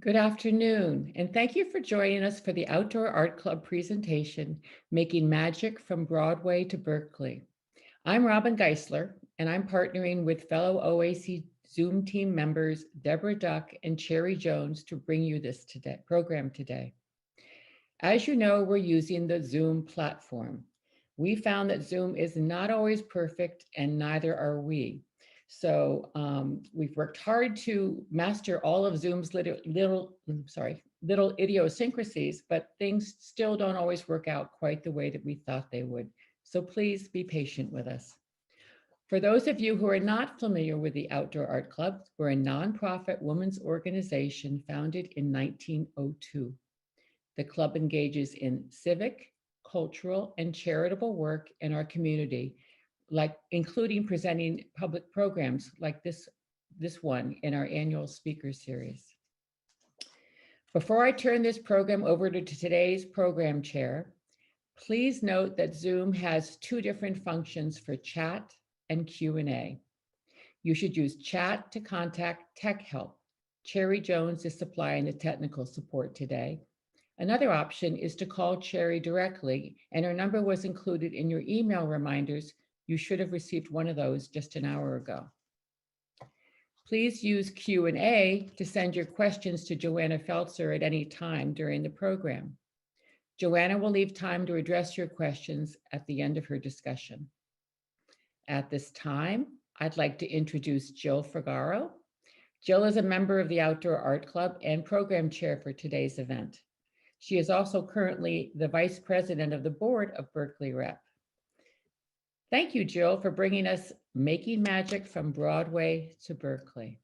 Good afternoon, and thank you for joining us for the Outdoor Art Club presentation, Making Magic from Broadway to Berkeley. I'm Robin Geisler, and I'm partnering with fellow OAC Zoom team members Deborah Duck and Cherry Jones to bring you this program today. As you know, we're using the Zoom platform. We found that Zoom is not always perfect, and neither are we. So we've worked hard to master all of Zoom's little idiosyncrasies, but things still don't always work out quite the way that we thought they would. So please be patient with us. For those of you who are not familiar with the Outdoor Art Club, we're a nonprofit women's organization founded in 1902. The club engages in civic, cultural, and charitable work in our community, like including presenting public programs like this one in our annual speaker series. Before I turn this program over to today's program chair, please note that Zoom has two different functions for chat and Q&A. You should use chat to contact tech help. Cherry Jones is supplying the technical support today. Another option is to call Cherry directly, and her number was included in your email reminders. You should have received one of those just an hour ago. Please use Q&A to send your questions to Johanna Pfaelzer at any time during the program. Johanna will leave time to address your questions at the end of her discussion. At this time, I'd like to introduce Jill Fragaro. Jill is a member of the Outdoor Art Club and program chair for today's event. She is also currently the vice president of the board of Berkeley Rep. Thank you, Jill, for bringing us Making Magic from Broadway to Berkeley.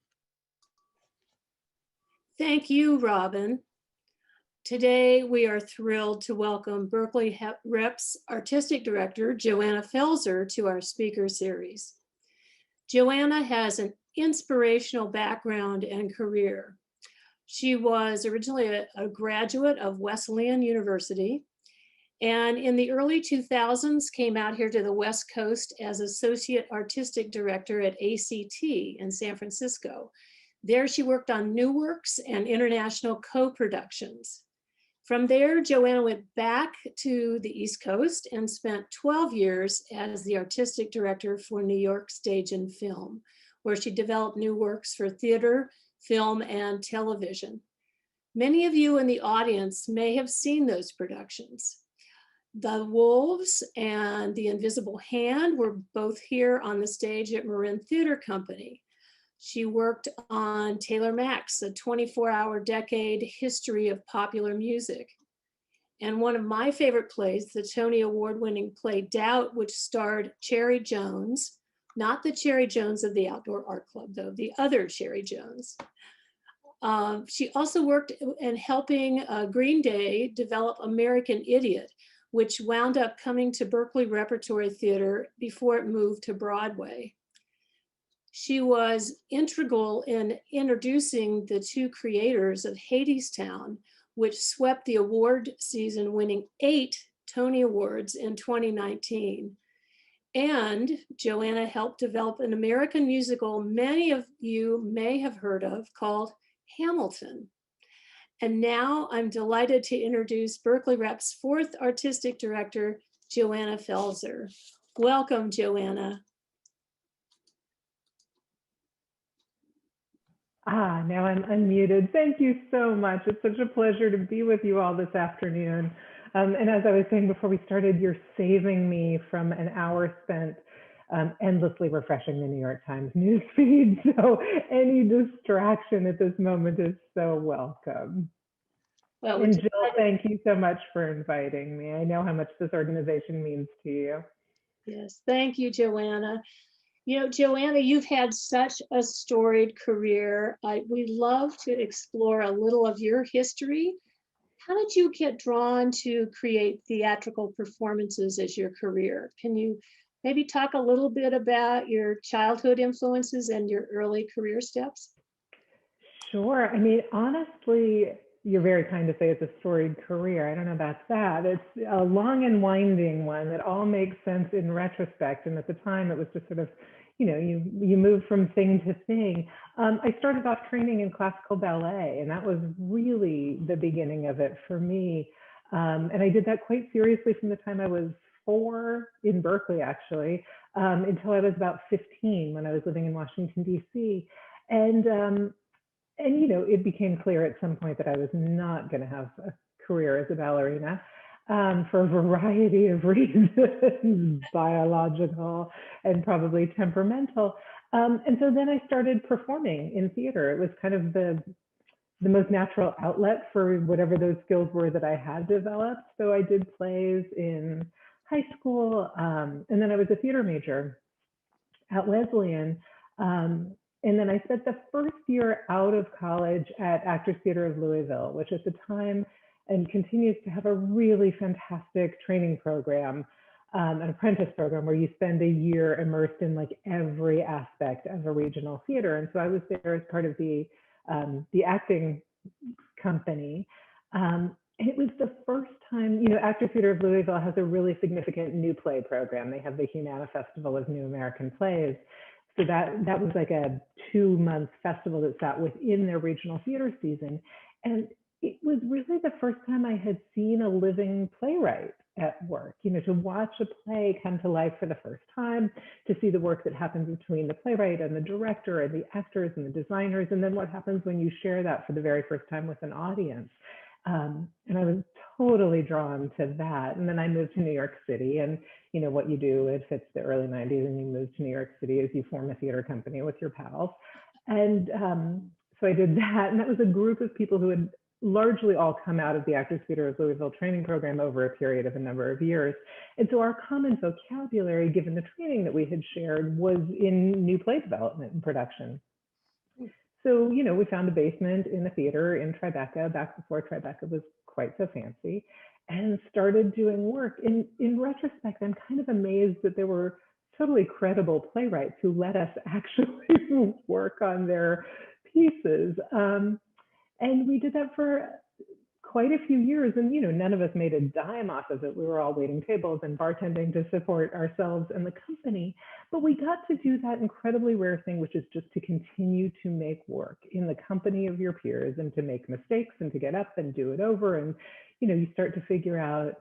Thank you, Robin. Today, we are thrilled to welcome Berkeley Rep's Artistic Director, Johanna Pfaelzer, to our speaker series. Johanna has an inspirational background and career. She was originally a graduate of Wesleyan University, and in the early 2000s came out here to the West Coast as Associate Artistic Director at ACT in San Francisco. There she worked on new works and international co-productions. From there, Johanna went back to the East Coast and spent 12 years as the Artistic Director for New York Stage and Film, where she developed new works for theater, film, and television. Many of you in the audience may have seen those productions. The Wolves and The Invisible Hand were both here on the stage at Marin Theater Company. She worked on Taylor Mack's, a 24-hour decade history of popular music. And one of my favorite plays, the Tony Award-winning play Doubt, which starred Cherry Jones, not the Cherry Jones of the Outdoor Art Club, though, the other Cherry Jones. She also worked in helping Green Day develop American Idiot, which wound up coming to Berkeley Repertory Theater before it moved to Broadway. She was integral in introducing the two creators of Hadestown, which swept the award season, winning 8 Tony Awards in 2019. And Johanna helped develop an American musical many of you may have heard of called Hamilton. And now I'm delighted to introduce Berkeley Rep's 4th Artistic Director, Johanna Pfaelzer. Welcome, Johanna. Now I'm unmuted. Thank you so much. It's such a pleasure to be with you all this afternoon. And as I was saying before we started, you're saving me from an hour spent endlessly refreshing the New York Times news feed. So any distraction at this moment is so welcome. Well, and Jill, thank you so much for inviting me. I know how much this organization means to you. Yes, thank you, Johanna. You know, Johanna, you've had such a storied career. We'd love to explore a little of your history. How did you get drawn to create theatrical performances as your career? Can you maybe talk a little bit about your childhood influences and your early career steps? Sure. I mean, honestly, you're very kind to say it's a storied career. I don't know about that. It's a long and winding one that all makes sense in retrospect. And at the time, it was just sort of, you move from thing to thing. I started off training in classical ballet, and that was really the beginning of it for me. And I did that quite seriously from the time I was 4 in Berkeley, actually, until I was about 15 when I was living in Washington, D.C. And it became clear at some point that I was not going to have a career as a ballerina for a variety of reasons, biological and probably temperamental. And so then I started performing in theater. It was kind of the most natural outlet for whatever those skills were that I had developed. So I did plays in high school, and then I was a theater major at Wesleyan. And then I spent the first year out of college at Actors Theater of Louisville, which at the time and continues to have a really fantastic training program, an apprentice program where you spend a year immersed in like every aspect of a regional theater. And so I was there as part of the acting company. And it was the first time, Actors Theater of Louisville has a really significant new play program. They have the Humana Festival of New American Plays. So that was like a 2-month festival that sat within their regional theater season. And it was really the first time I had seen a living playwright at work, to watch a play come to life for the first time, to see the work that happens between the playwright and the director and the actors and the designers, and then what happens when you share that for the very first time with an audience. And I was totally drawn to that. And then I moved to New York City, and what you do if it's the early 90s and you move to New York City is you form a theater company with your pals. And so I did that, and that was a group of people who had largely all come out of the Actors Theater of Louisville training program over a period of a number of years. And so our common vocabulary, given the training that we had shared, was in new play development and production. So, we found a basement in a theater in Tribeca, back before Tribeca was quite so fancy, and started doing work. In retrospect, I'm kind of amazed that there were totally credible playwrights who let us actually work on their pieces. And we did that for quite a few years, and none of us made a dime off of it. We were all waiting tables and bartending to support ourselves and the company, but we got to do that incredibly rare thing, which is just to continue to make work in the company of your peers and to make mistakes and to get up and do it over. And you start to figure out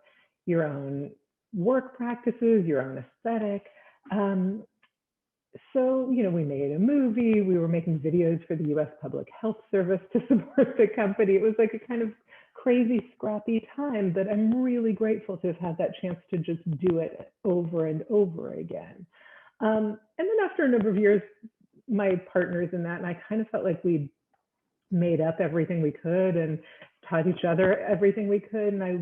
your own work practices, your own aesthetic. So, we made a movie, we were making videos for the US Public Health Service to support the company. It was like a kind of crazy, scrappy time, but I'm really grateful to have had that chance to just do it over and over again. And then after a number of years, my partners in that, and I kind of felt like we'd made up everything we could and taught each other everything we could. And I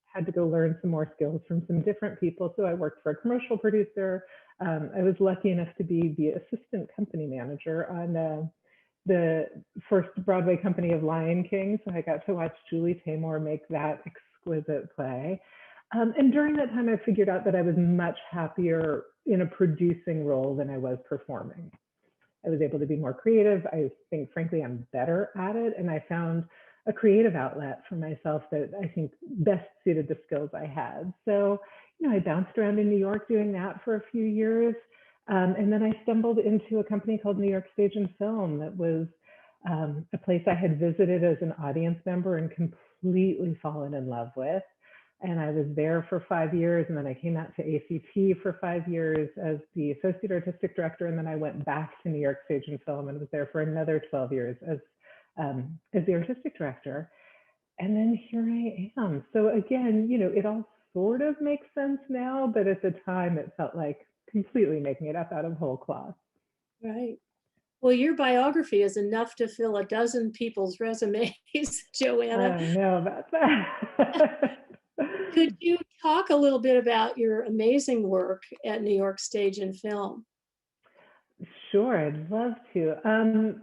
had to go learn some more skills from some different people. So I worked for a commercial producer. I was lucky enough to be the assistant company manager on the first Broadway company of Lion King. So I got to watch Julie Taymor make that exquisite play. And during that time, I figured out that I was much happier in a producing role than I was performing. I was able to be more creative. I think, frankly, I'm better at it. And I found a creative outlet for myself that I think best suited the skills I had. So, I bounced around in New York doing that for a few years. And then I stumbled into a company called New York Stage and Film that was a place I had visited as an audience member and completely fallen in love with. And I was there for 5 years, and then I came out to ACT for 5 years as the associate artistic director, and then I went back to New York Stage and Film and was there for another 12 years as the artistic director. And then here I am. So again, it all sort of makes sense now, but at the time it felt like completely making it up out of whole cloth. Right. Well, your biography is enough to fill a dozen people's resumes, Johanna. I don't know about that. Could you talk a little bit about your amazing work at New York Stage and Film? Sure, I'd love to.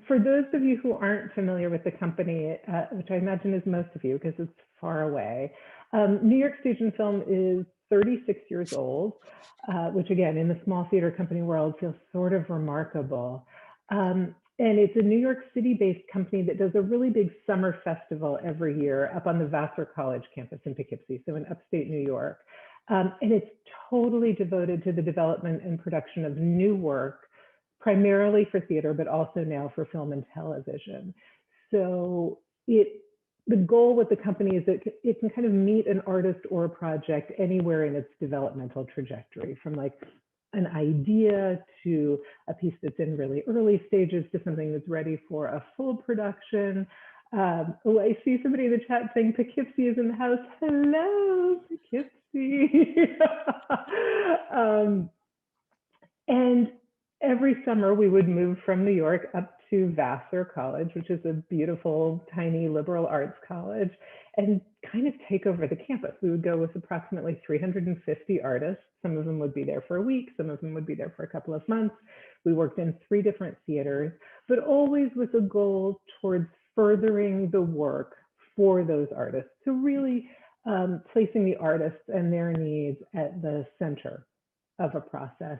For those of you who aren't familiar with the company, which I imagine is most of you because it's far away, New York Stage and Film is 36 years old, which again, in the small theater company world feels sort of remarkable. And it's a New York City-based company that does a really big summer festival every year up on the Vassar College campus in Poughkeepsie, so in upstate New York. And it's totally devoted to the development and production of new work, primarily for theater, but also now for film and television. So the goal with the company is that it can kind of meet an artist or a project anywhere in its developmental trajectory, from like an idea to a piece that's in really early stages to something that's ready for a full production. Oh, I see somebody in the chat saying Poughkeepsie is in the house. Hello, Poughkeepsie. And every summer we would move from New York up to Vassar College, which is a beautiful, tiny liberal arts college, and kind of take over the campus. We would go with approximately 350 artists. Some of them would be there for a week. Some of them would be there for a couple of months. We worked in 3 different theaters, but always with a goal towards furthering the work for those artists, to really placing the artists and their needs at the center of a process.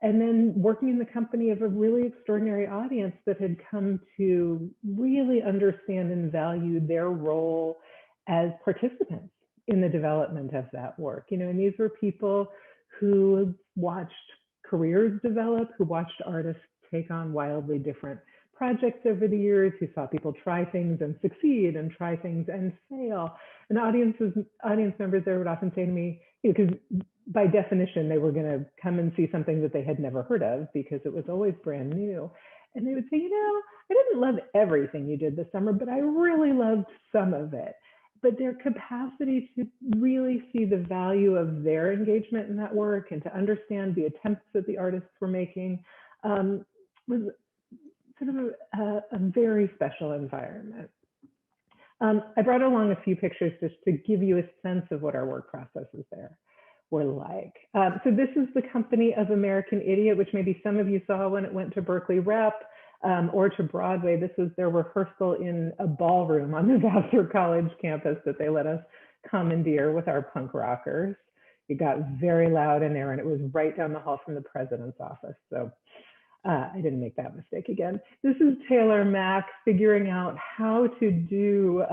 And then working in the company of a really extraordinary audience that had come to really understand and value their role as participants in the development of that work. You know, and these were people who watched careers develop, who watched artists take on wildly different projects over the years, who saw people try things and succeed and try things and fail. And audience members there would often say to me, you know, because by definition, they were going to come and see something that they had never heard of because it was always brand new. And they would say, you know, I didn't love everything you did this summer, but I really loved some of it. But their capacity to really see the value of their engagement in that work and to understand the attempts that the artists were making was sort of a very special environment. I brought along a few pictures just to give you a sense of what our work processes there were like. So this is the company of American Idiot, which maybe some of you saw when it went to Berkeley Rep or to Broadway. This was their rehearsal in a ballroom on the Vassar College campus that they let us commandeer with our punk rockers. It got very loud in there, and it was right down the hall from the president's office. So I didn't make that mistake again. This is Taylor Mack figuring out how to do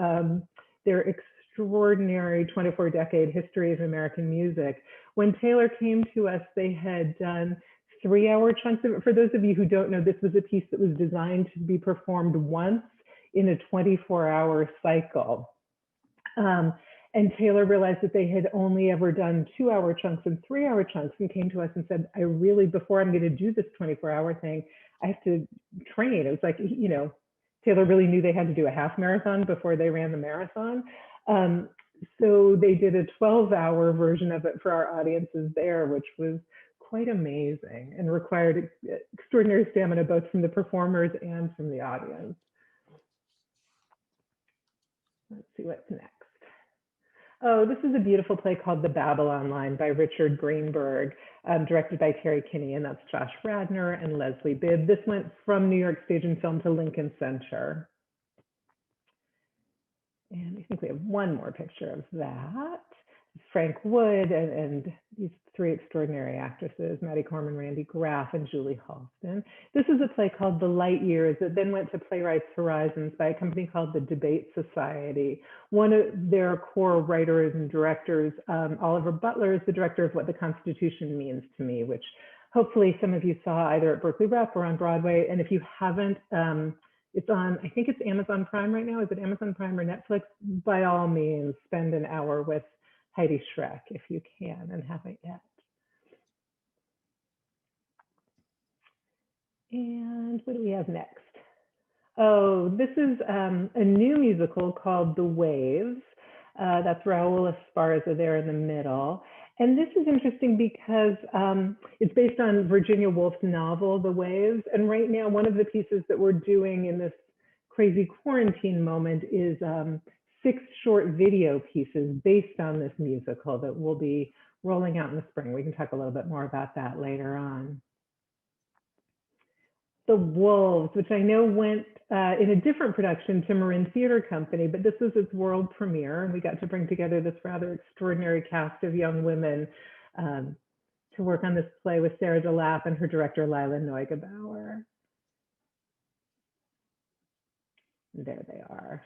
their extraordinary 24-decade history of American music. When Taylor came to us, they had done 3-hour chunks of it. For those of you who don't know, this was a piece that was designed to be performed once in a 24-hour cycle. And Taylor realized that they had only ever done 2-hour chunks and 3-hour chunks, and came to us and said, I really, before I'm going to do this 24-hour thing, I have to train. It was like, you know, Taylor really knew they had to do a half marathon before they ran the marathon. So they did a 12-hour version of it for our audiences there, which was quite amazing and required extraordinary stamina, both from the performers and from the audience. Let's see what's next. Oh, this is a beautiful play called The Babylon Line by Richard Greenberg, directed by Terry Kinney, and that's Josh Radnor and Leslie Bibb. This went from New York Stage and Film to Lincoln Center. And I think we have one more picture of that. Frank Wood and these 3 extraordinary actresses, Maddie Corman, Randy Graff, and Julie Halston. This is a play called The Light Years that then went to Playwrights Horizons by a company called the Debate Society. One of their core writers and directors, Oliver Butler, is the director of What the Constitution Means to Me, which hopefully some of you saw either at Berkeley Rep or on Broadway. And if you haven't, it's on, I think it's Amazon Prime right now. Is it Amazon Prime or Netflix? By all means, spend an hour with Heidi Schreck if you can and haven't yet. And what do we have next? Oh, this is a new musical called The Waves. That's Raul Esparza there in the middle. And this is interesting because it's based on Virginia Woolf's novel, The Waves. And right now, one of the pieces that we're doing in this crazy quarantine moment is 6 short video pieces based on this musical that we'll be rolling out in the spring. We can talk a little bit more about that later on. The Wolves, which I know went in a different production to Marin Theater Company, but this was its world premiere, and we got to bring together this rather extraordinary cast of young women to work on this play with Sarah DeLapp and her director, Lila Neugebauer. There they are.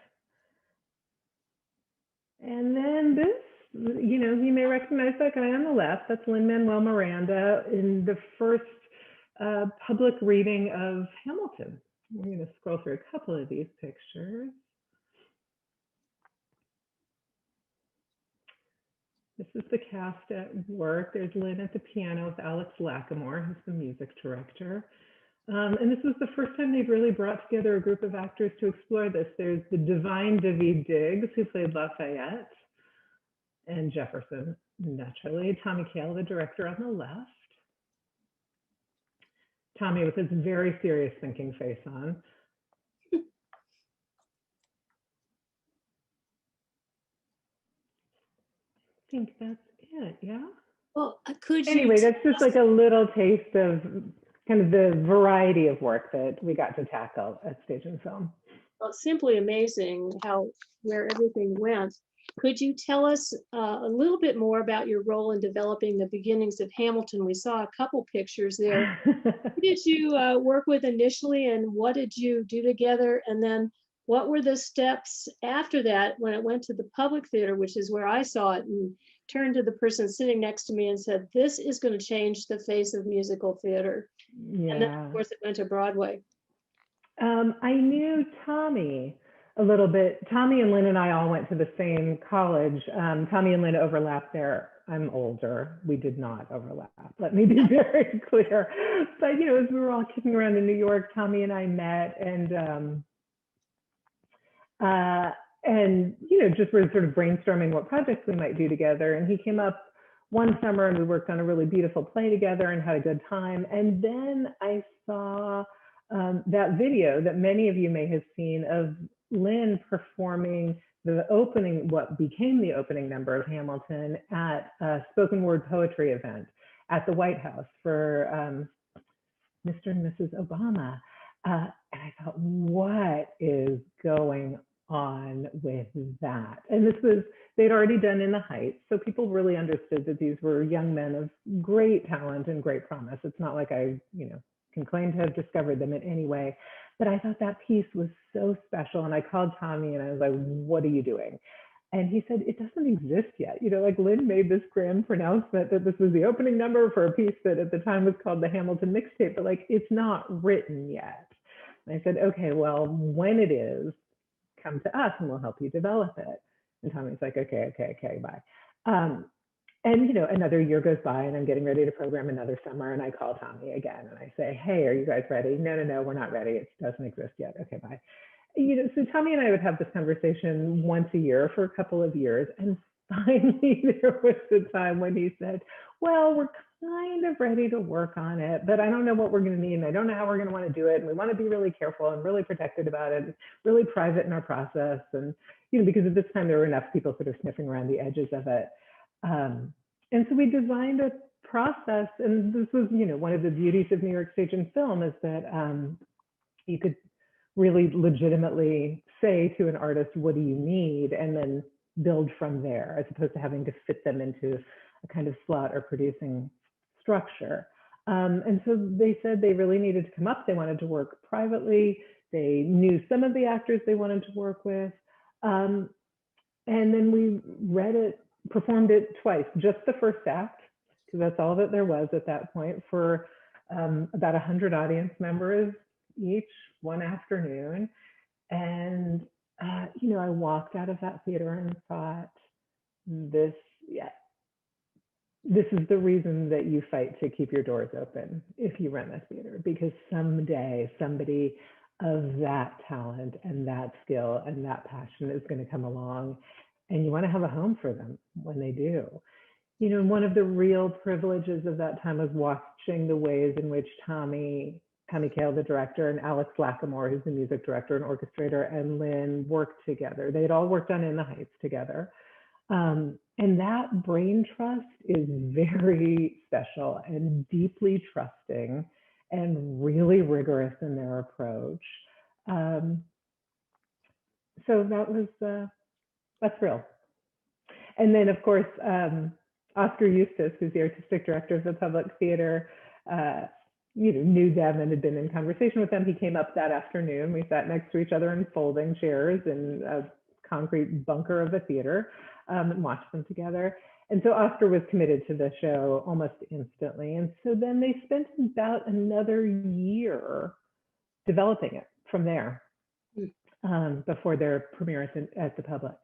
And then this, you may recognize that guy on the left. That's Lin-Manuel Miranda in the first public reading of Hamilton. We're going to scroll through a couple of these pictures. This is the cast at work. There's Lynn at the piano with Alex Lacamoire, who's the music director. And this was the first time they'd really brought together a group of actors to explore this. There's the divine David Diggs, who played Lafayette, and Jefferson, naturally. Tommy Kail, the director, on the left. Tommy with his very serious thinking face on. I think that's it, yeah? Well, could you? Anyway, that's just like a little taste of kind of the variety of work that we got to tackle at Stage and Film. Well, it's simply amazing where everything went. Could you tell us a little bit more about your role in developing the beginnings of Hamilton? We saw a couple pictures there. Who did you work with initially, and what did you do together? And then what were the steps after that when it went to the public theater, which is where I saw it, and turned to the person sitting next to me and said, this is going to change the face of musical theater. Yeah. And then, of course, it went to Broadway. I knew Tommy a little bit. Tommy and Lynn and I all went to the same college. Tommy and Lynn overlapped there. I'm older. We did not overlap. Let me be very clear. But, as we were all kicking around in New York, Tommy and I met and just were sort of brainstorming what projects we might do together. And he came up one summer and we worked on a really beautiful play together and had a good time. And then I saw that video that many of you may have seen of Lynn performing the opening, what became the opening number of Hamilton, at a spoken word poetry event at the White House for Mr. and Mrs. Obama. And I thought, what is going on with that? And they'd already done In the Heights, so people really understood that these were young men of great talent and great promise. It's not like I, can claim to have discovered them in any way, but I thought that piece was so special. And I called Tommy and I was like, what are you doing? And he said, it doesn't exist yet. Lynn made this grand pronouncement that this was the opening number for a piece that at the time was called the Hamilton Mixtape, but it's not written yet. And I said, okay, well, when it is, come to us and we'll help you develop it. And Tommy's like, okay, bye. And another year goes by and I'm getting ready to program another summer and I call Tommy again and I say, hey, are you guys ready? No, we're not ready. It doesn't exist yet. Okay, bye. So Tommy and I would have this conversation once a year for a couple of years. And finally there was the time when he said, well, we're kind of ready to work on it, but I don't know what we're going to need and I don't know how we're going to want to do it. And we want to be really careful and really protected about it, and really private in our process. And, because at this time there were enough people sort of sniffing around the edges of it. And so we designed a process, and this was, one of the beauties of New York Stage and Film is that you could really legitimately say to an artist, what do you need? And then build from there, as opposed to having to fit them into a kind of slot or producing structure. And so they said they really needed to come up. They wanted to work privately. They knew some of the actors they wanted to work with. And then we read it, performed it twice, just the first act, because that's all that there was at that point, for about 100 audience members each, one afternoon. And, I walked out of that theater and thought, this is the reason that you fight to keep your doors open if you run a theater, because someday somebody of that talent and that skill and that passion is going to come along, and you want to have a home for them when they do. One of the real privileges of that time was watching the ways in which Tommy Kail, the director, and Alex Lacamoire, who's the music director and orchestrator, and Lynn worked together. They'd all worked on In the Heights together. And that brain trust is very special and deeply trusting and really rigorous in their approach. So that was a thrill. And then, of course, Oscar Eustis, who's the artistic director of the Public Theater, knew them and had been in conversation with them. He came up that afternoon. We sat next to each other in folding chairs in a concrete bunker of a theater, and watched them together. And so Oscar was committed to the show almost instantly. And so then they spent about another year developing it from there, before their premiere at the public.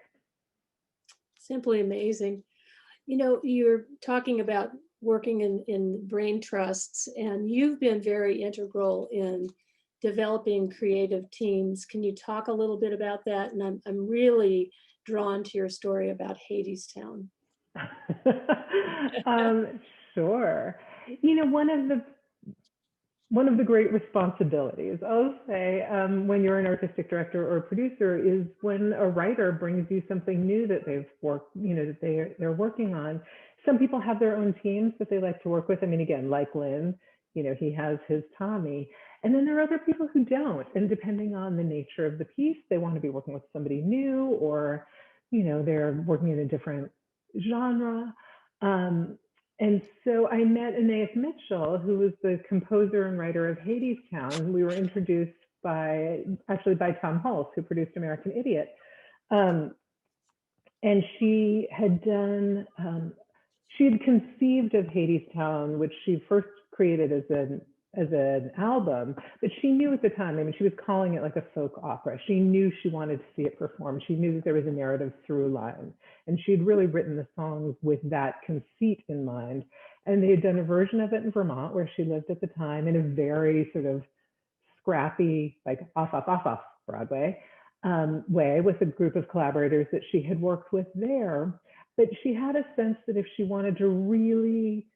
Simply amazing. You're talking about working in brain trusts, and you've been very integral in developing creative teams. Can you talk a little bit about that? And I'm really drawn to your story about Hadestown. Sure. One of the great responsibilities, I'll say, when you're an artistic director or producer, is when a writer brings you something new that they've worked, that they're working on. Some people have their own teams that they like to work with. I mean, again, like Lynn, he has his Tommy. And then there are other people who don't. And depending on the nature of the piece, they want to be working with somebody new, or, they're working in a different genre. And so I met Anais Mitchell, who was the composer and writer of Hadestown. We were introduced by Tom Hulse, who produced American Idiot. And she had conceived of Hadestown, which she first created as an album, but she knew at the time, she was calling it like a folk opera. She knew she wanted to see it performed. She knew that there was a narrative through line, and she'd really written the songs with that conceit in mind. And they had done a version of it in Vermont, where she lived at the time, in a very sort of scrappy, like off Broadway way, with a group of collaborators that she had worked with there. But she had a sense that if she wanted to really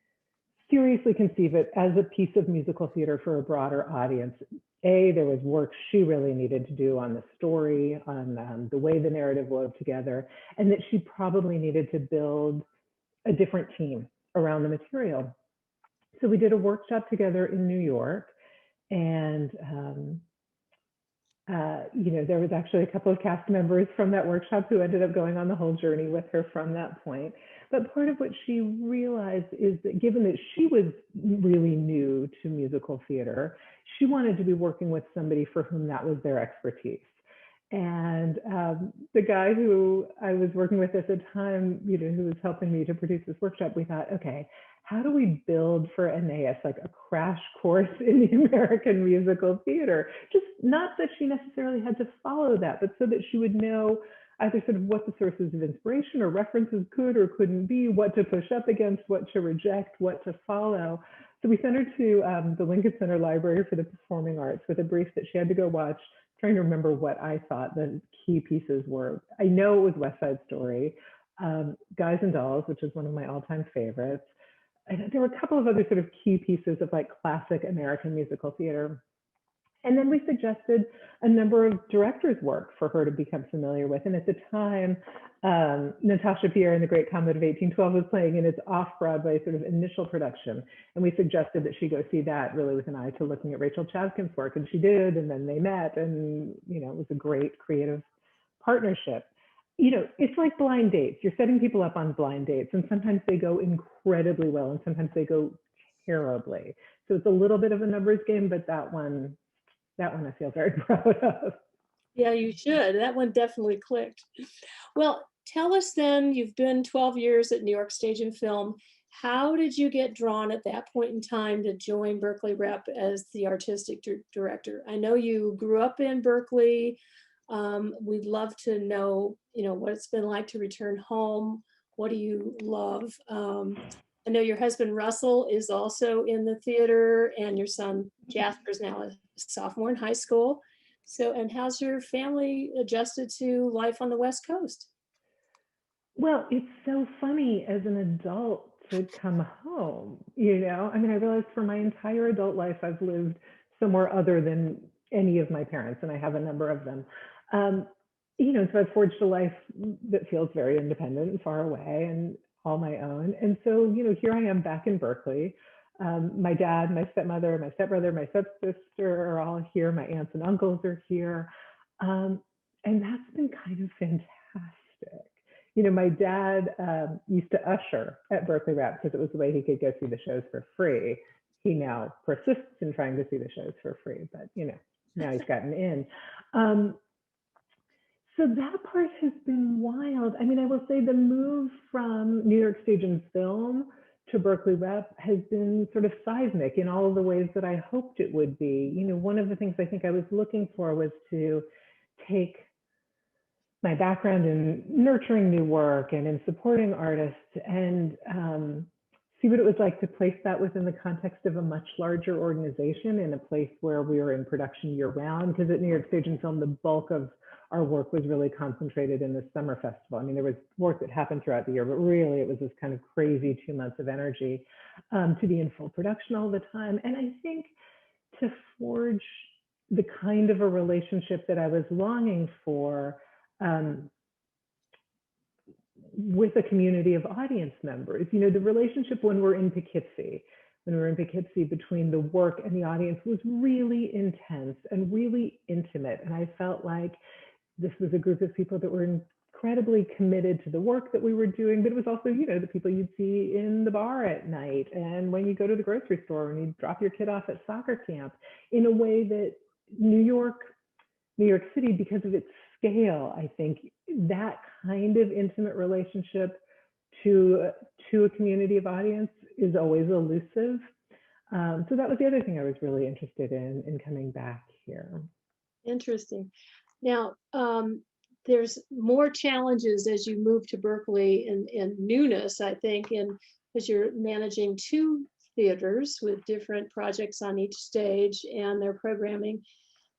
seriously conceive it as a piece of musical theater for a broader audience, there was work she really needed to do on the story, on the way the narrative wove together, and that she probably needed to build a different team around the material. So we did a workshop together in New York, and there was actually a couple of cast members from that workshop who ended up going on the whole journey with her from that point. But part of what she realized is that, given that she was really new to musical theater, she wanted to be working with somebody for whom that was their expertise. And the guy who I was working with at the time, who was helping me to produce this workshop, we thought, okay, how do we build for Anais like a crash course in the American musical theater? Just not that she necessarily had to follow that, but so that she would know either sort of what the sources of inspiration or references could or couldn't be, what to push up against, what to reject, what to follow. So we sent her to the Lincoln Center Library for the Performing Arts with a brief that she had to go watch, trying to remember what I thought the key pieces were. I know it was West Side Story, Guys and Dolls, which is one of my all-time favorites. And there were a couple of other sort of key pieces of like classic American musical theater. And then we suggested a number of directors' work for her to become familiar with. And at the time, Natasha Pierre in The Great Comet of 1812 was playing in its off-Broadway sort of initial production. And we suggested that she go see that, really with an eye to looking at Rachel Chaskin's work. And she did, and then they met, and it was a great creative partnership. It's like blind dates. You're setting people up on blind dates, and sometimes they go incredibly well, and sometimes they go terribly. So it's a little bit of a numbers game, but that one I feel very proud of. Yeah, you should. That one definitely clicked. Well, tell us then, you've been 12 years at New York Stage and Film. How did you get drawn at that point in time to join Berkeley Rep as the artistic director? I know you grew up in Berkeley. We'd love to know, what it's been like to return home. What do you love? I know your husband Russell is also in the theater, and your son Jasper is now a sophomore in high school. So, and how's your family adjusted to life on the West Coast? Well, it's so funny as an adult to come home, I realized for my entire adult life, I've lived somewhere other than any of my parents, and I have a number of them. So I've forged a life that feels very independent and far away and all my own. And so, here I am back in Berkeley. My dad, my stepmother, my stepbrother, my stepsister are all here. My aunts and uncles are here. And that's been kind of fantastic. My dad used to usher at Berkeley Rep because it was the way he could go see the shows for free. he now persists in trying to see the shows for free, but now he's gotten in. So that part has been wild. I mean, I will say the move from New York Stage and Film to Berkeley Rep has been sort of seismic in all of the ways that I hoped it would be. One of the things I think I was looking for was to take my background in nurturing new work and in supporting artists and see what it was like to place that within the context of a much larger organization in a place where we were in production year round. Because at New York Stage and Film, the bulk of our work was really concentrated in the summer festival. I mean, there was work that happened throughout the year, but really it was this kind of crazy 2 months of energy to be in full production all the time. And I think to forge the kind of a relationship that I was longing for with a community of audience members, the relationship when we're in Poughkeepsie, between the work and the audience was really intense and really intimate. And I felt like this was a group of people that were incredibly committed to the work that we were doing, but it was also, the people you'd see in the bar at night and when you go to the grocery store and you drop your kid off at soccer camp, in a way that New York City, because of its scale, I think that kind of intimate relationship to a community of audience is always elusive. So that was the other thing I was really interested in coming back here. Interesting. Now, there's more challenges as you move to Berkeley in newness, I think, and as you're managing 2 theaters with different projects on each stage and their programming,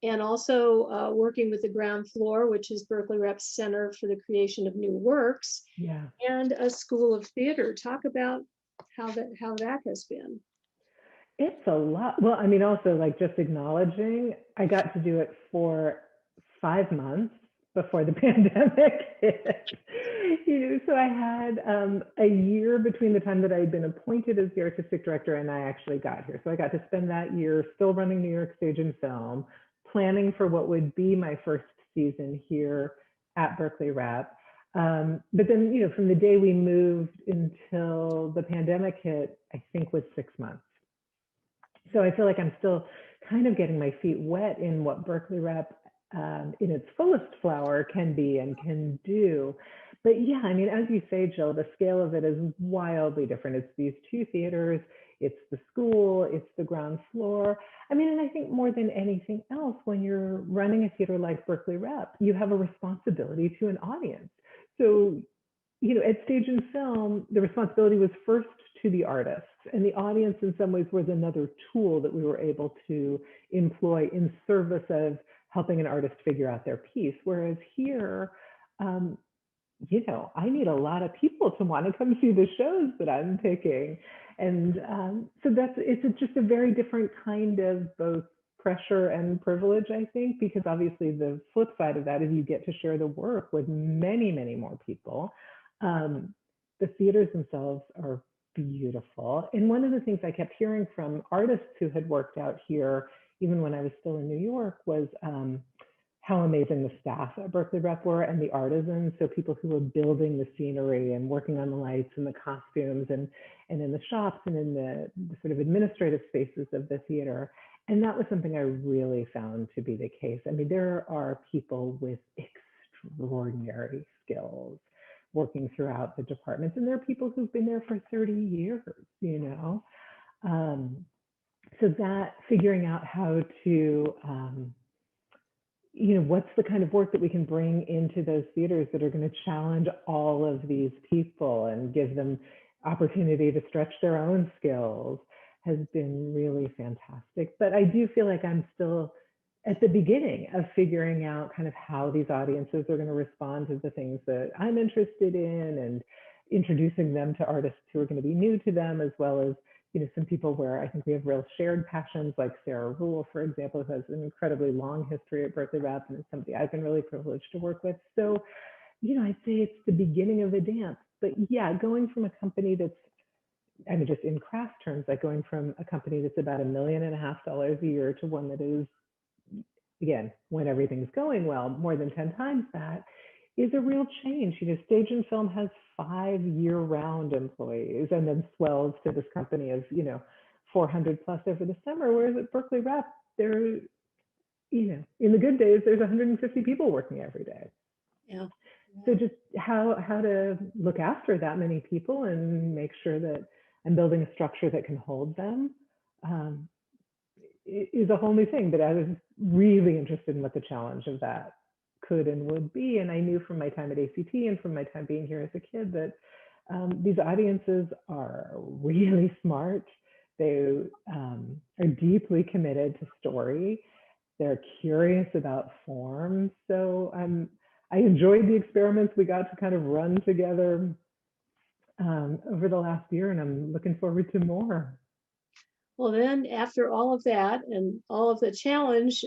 and also working with the ground floor, which is Berkeley Rep's Center for the Creation of New Works, and a School of Theater. Talk about how that has been. It's a lot. Well, I mean, also like just acknowledging, I got to do it for 5 months before the pandemic hit. So I had a year between the time that I had been appointed as the artistic director and I actually got here. So I got to spend that year still running New York Stage and Film, planning for what would be my first season here at Berkeley Rep. But then, from the day we moved until the pandemic hit, I think was 6 months. So I feel like I'm still kind of getting my feet wet in what Berkeley Rep in its fullest flower can be and can do. But yeah, I mean, as you say, Jill, the scale of it is wildly different. It's these 2 theaters, it's the school, it's the ground floor. I mean, and I think more than anything else, when you're running a theater like Berkeley Rep, you have a responsibility to an audience. So, at Stage and Film, the responsibility was first to the artists, and the audience in some ways was another tool that we were able to employ in service of helping an artist figure out their piece. Whereas here, I need a lot of people to want to come see the shows that I'm picking. And so it's just a very different kind of both pressure and privilege, I think, because obviously the flip side of that is you get to share the work with many, many more people. The theaters themselves are beautiful. And one of the things I kept hearing from artists who had worked out here, even when I was still in New York, was how amazing the staff at Berkeley Rep were and the artisans. So people who were building the scenery and working on the lights and the costumes and in the shops and in the sort of administrative spaces of the theater. And that was something I really found to be the case. I mean, there are people with extraordinary skills working throughout the departments, and there are people who've been there for 30 years, So that figuring out how to, what's the kind of work that we can bring into those theaters that are going to challenge all of these people and give them opportunity to stretch their own skills has been really fantastic. But I do feel like I'm still at the beginning of figuring out kind of how these audiences are going to respond to the things that I'm interested in and introducing them to artists who are going to be new to them, as well as, some people where I think we have real shared passions, like Sarah Rule, for example, who has an incredibly long history at Berkeley Rep and is somebody I've been really privileged to work with. So, I'd say it's the beginning of the dance. But yeah, going from a company that's, I mean, just in craft terms, like going from a company that's about $1.5 million a year to one that is, again, when everything's going well, more than 10 times that, is a real change. Stage and Film has 5 year-round employees and then swells to this company of, 400 plus over the summer, whereas at Berkeley Rep, there, in the good days, there's 150 people working every day. Yeah. So just how to look after that many people and make sure that I'm building a structure that can hold them is a whole new thing. But I was really interested in what the challenge of that could and would be. And I knew from my time at ACT and from my time being here as a kid that these audiences are really smart. They are deeply committed to story. They're curious about form. So I enjoyed the experiments we got to kind of run together over the last year, and I'm looking forward to more. Well, then after all of that and all of the challenge,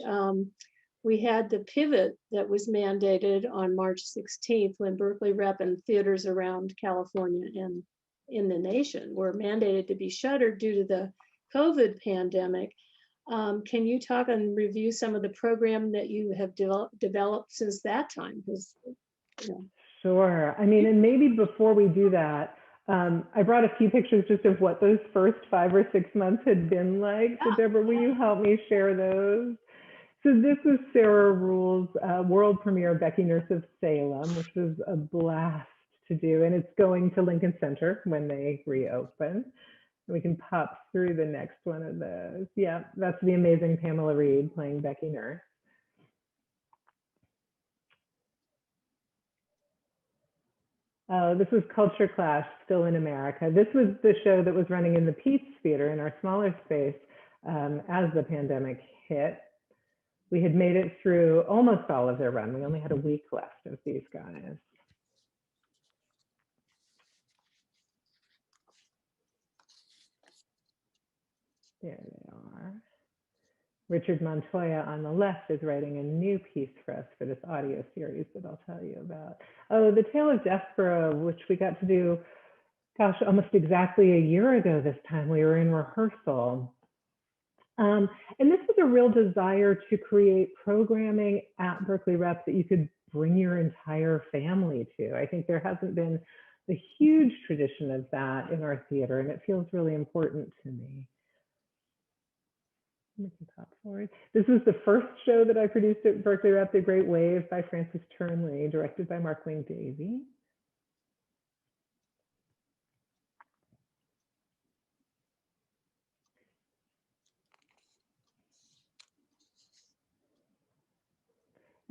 we had the pivot that was mandated on March 16th when Berkeley Rep and theaters around California and in the nation were mandated to be shuttered due to the COVID pandemic. Can you talk and review some of the program that you have developed since that time? Because, Sure. I mean, and maybe before we do that, I brought a few pictures just of what those first 5 or 6 months had been like. So Deborah, will you help me share those? So this was Sarah Rule's world premiere, Becky Nurse of Salem, which was a blast to do. And it's going to Lincoln Center when they reopen. We can pop through the next one of those. Yeah, that's the amazing Pamela Reed playing Becky Nurse. Oh, this was Culture Clash, Still in America. This was the show that was running in the Peace Theater in our smaller space as the pandemic hit. We had made it through almost all of their run. We only had a week left of these guys. There they are. Richard Montoya on the left is writing a new piece for us for this audio series that I'll tell you about. Oh, The Tale of Despero, which we got to do, gosh, almost exactly a year ago this time. We were in rehearsal. And this was a real desire to create programming at Berkeley Rep that you could bring your entire family to. I think there hasn't been a huge tradition of that in our theater, and it feels really important to me. We can pop forward. This was the first show that I produced at Berkeley Rep, The Great Wave by Frances Turnley, directed by Mark Wing Davey.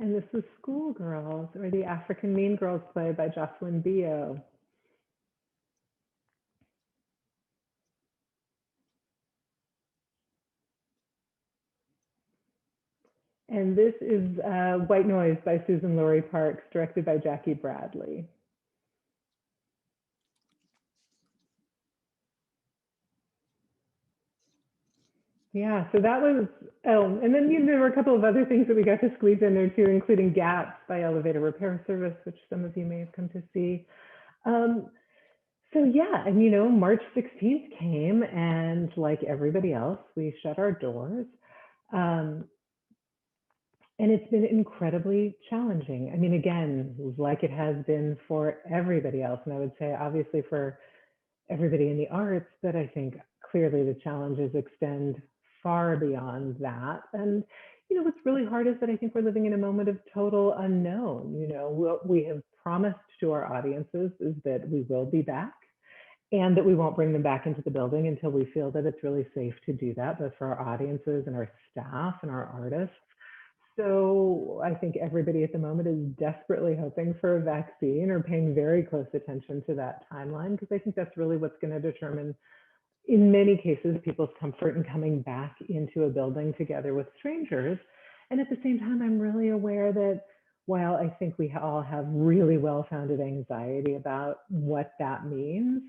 And this was Schoolgirls, or the African Mean Girls play by Jocelyn Bio. And this is White Noise by Susan Laurie Parks, directed by Jackie Bradley. Yeah, so that was, and then there were a couple of other things that we got to squeeze in there too, including Gaps by Elevator Repair Service, which some of you may have come to see. So yeah, and March 16th came, and like everybody else, we shut our doors. And it's been incredibly challenging. I mean, again, like it has been for everybody else. And I would say, obviously, for everybody in the arts, but I think clearly the challenges extend far beyond that. And, what's really hard is that I think we're living in a moment of total unknown. What we have promised to our audiences is that we will be back and that we won't bring them back into the building until we feel that it's really safe to do that, both for our audiences and our staff and our artists. So I think everybody at the moment is desperately hoping for a vaccine or paying very close attention to that timeline, because I think that's really what's going to determine, in many cases, people's comfort in coming back into a building together with strangers. And at the same time, I'm really aware that while I think we all have really well-founded anxiety about what that means,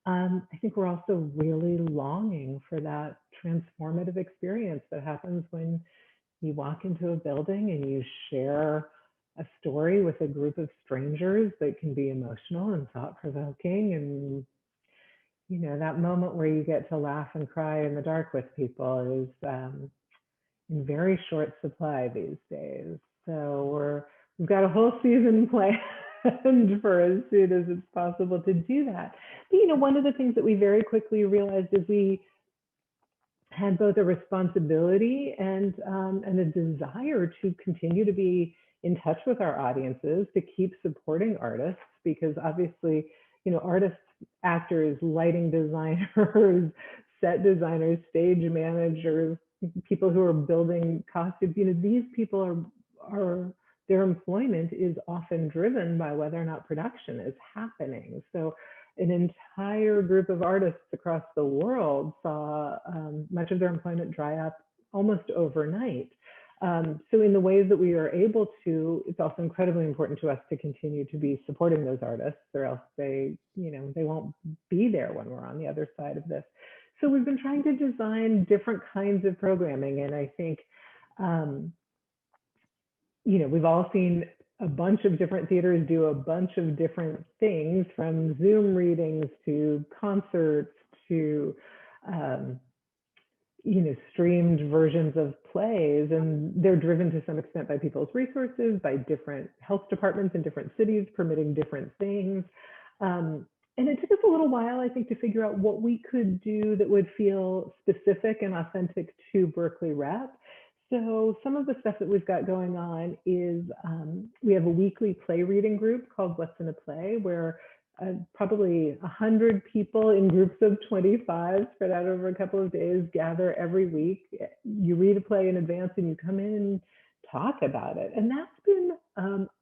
I think we're also really longing for that transformative experience that happens when you walk into a building and you share a story with a group of strangers that can be emotional and thought-provoking. And, that moment where you get to laugh and cry in the dark with people is in very short supply these days. So we've got a whole season planned for as soon as it's possible to do that. But, one of the things that we very quickly realized is we had both a responsibility and a desire to continue to be in touch with our audiences, to keep supporting artists, because obviously, you know, artists, actors, lighting designers, set designers, stage managers, people who are building costumes, you know, these people are their employment is often driven by whether or not production is happening. So an entire group of artists across the world saw much of their employment dry up almost overnight. So in the ways that we are able to, it's also incredibly important to us to continue to be supporting those artists, or else they, you know, they won't be there when we're on the other side of this. So we've been trying to design different kinds of programming, and I think, you know, we've all seen a bunch of different theaters do a bunch of different things, from Zoom readings to concerts to, you know, streamed versions of plays, and they're driven to some extent by people's resources, by different health departments in different cities permitting different things. And it took us a little while, I think, to figure out what we could do that would feel specific and authentic to Berkeley Rep. So some of the stuff that we've got going on is we have a weekly play reading group called What's in a Play, where probably 100 people in groups of 25 spread out over a couple of days gather every week. You read a play in advance and you come in and talk about it. And that's been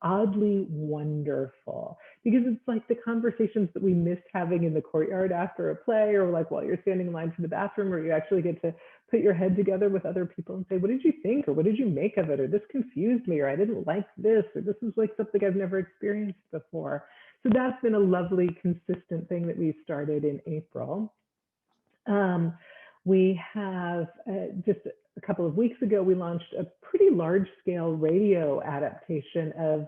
oddly wonderful, because it's like the conversations that we missed having in the courtyard after a play, or like while you're standing in line for the bathroom, or you actually get to put your head together with other people and say, what did you think? Or what did you make of it? Or this confused me, or I didn't like this, or this is like something I've never experienced before. So that's been a lovely, consistent thing that we started in April. We have just a couple of weeks ago, we launched a pretty large scale radio adaptation of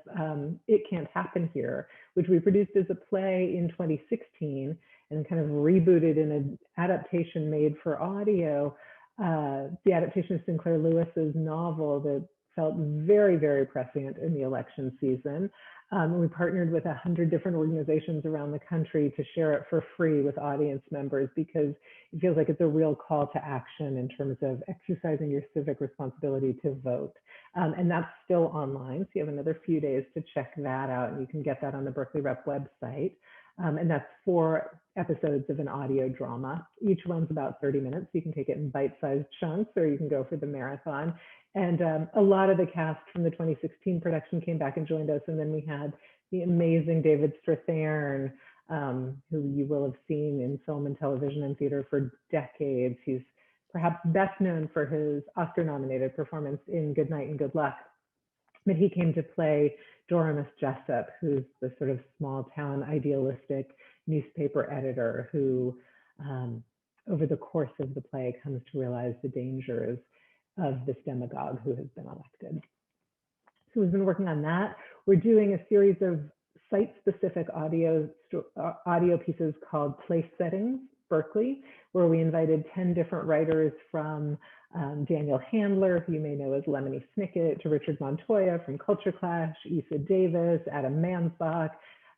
It Can't Happen Here, which we produced as a play in 2016 and kind of rebooted in an adaptation made for audio. The adaptation of Sinclair Lewis's novel that felt very, very prescient in the election season. We partnered with 100 different organizations around the country to share it for free with audience members, because it feels like it's a real call to action in terms of exercising your civic responsibility to vote. And that's still online, so you have another few days to check that out, and you can get that on the Berkeley Rep website. And that's 4 episodes of an audio drama. Each one's about 30 minutes. You can take it in bite-sized chunks, or you can go for the marathon. And a lot of the cast from the 2016 production came back and joined us. And then we had the amazing David Strathairn, who you will have seen in film and television and theater for decades. He's perhaps best known for his Oscar-nominated performance in Good Night and Good Luck. But he came to play Doremus Jessup, who's the sort of small town idealistic newspaper editor who, over the course of the play, comes to realize the dangers of this demagogue who has been elected. So we've been working on that. We're doing a series of site-specific audio pieces called Place Settings Berkeley, where we invited 10 different writers from Daniel Handler, who you may know as Lemony Snicket, to Richard Montoya from Culture Clash, Issa Davis, Adam Mansbach,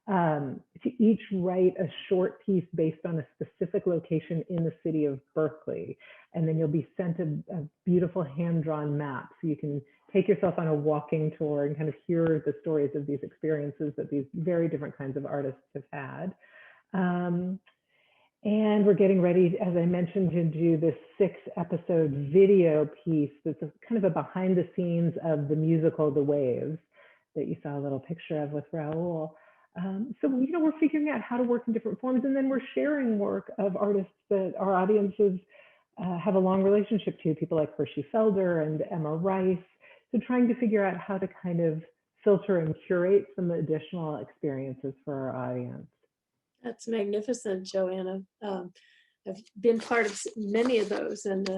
to each write a short piece based on a specific location in the city of Berkeley. And then you'll be sent a beautiful hand-drawn map, so you can take yourself on a walking tour and kind of hear the stories of these experiences that these very different kinds of artists have had. And we're getting ready, as I mentioned, to do this 6-episode video piece that's kind of a behind the scenes of the musical The Waves that you saw a little picture of with Raoul. So, you know, we're figuring out how to work in different forms, and then we're sharing work of artists that our audiences have a long relationship to, people like Hershey Felder and Emma Rice. So trying to figure out how to kind of filter and curate some additional experiences for our audience. That's magnificent, Johanna. I've been part of many of those, and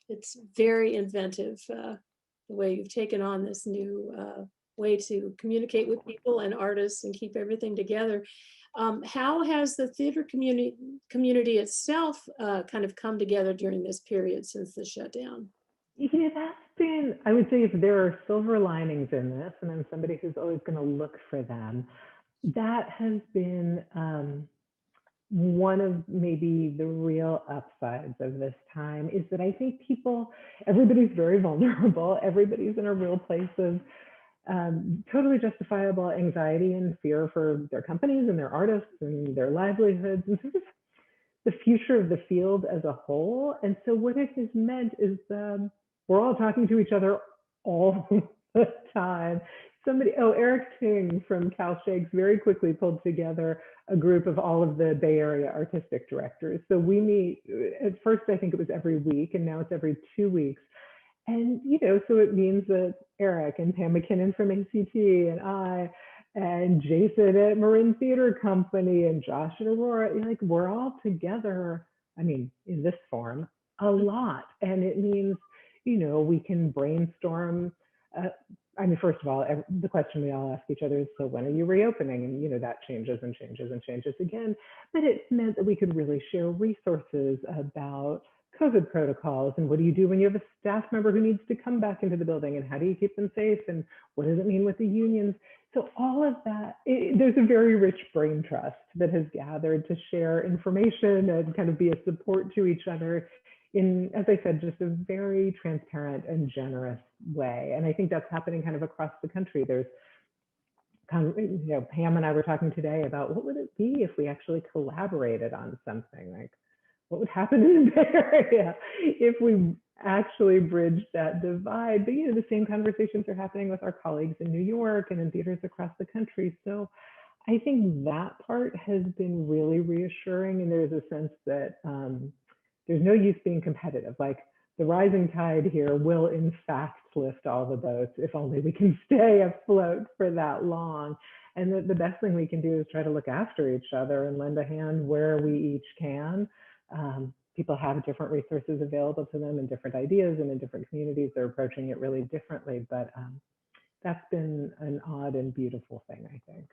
it's very inventive, the way you've taken on this new way to communicate with people and artists and keep everything together. How has the theater community itself kind of come together during this period since the shutdown? Yeah, that's been, I would say, if there are silver linings in this, and I'm somebody who's always going to look for them, that has been one of maybe the real upsides of this time is that I think everybody's very vulnerable. Everybody's in a real place of totally justifiable anxiety and fear for their companies and their artists and their livelihoods and sort of the future of the field as a whole. And so what it has meant is we're all talking to each other all the time. Eric Ting from Cal Shakes very quickly pulled together a group of all of the Bay Area artistic directors. So we meet, at first I think it was every week, and now it's every 2 weeks. And, so it means that Eric and Pam McKinnon from ACT and I and Jason at Marin Theater Company and Josh and Aurora, we're all together, in this form, a lot. And it means, we can brainstorm. First of all, the question we all ask each other is, so when are you reopening? And, that changes and changes and changes again. But it meant that we could really share resources about COVID protocols and what do you do when you have a staff member who needs to come back into the building and how do you keep them safe and what does it mean with the unions? So all of that, there's a very rich brain trust that has gathered to share information and kind of be a support to each other in, as I said, just a very transparent and generous way. And I think that's happening kind of across the country. There's Pam and I were talking today about what would it be if we actually collaborated on something, like what would happen in the Bay Area if we actually bridged that divide. But the same conversations are happening with our colleagues in New York and in theaters across the country. So I think that part has been really reassuring, and there's a sense that there's no use being competitive. Like the rising tide here will in fact lift all the boats if only we can stay afloat for that long. And the best thing we can do is try to look after each other and lend a hand where we each can. People have different resources available to them and different ideas, and in different communities they're approaching it really differently, but that's been an odd and beautiful thing, I think.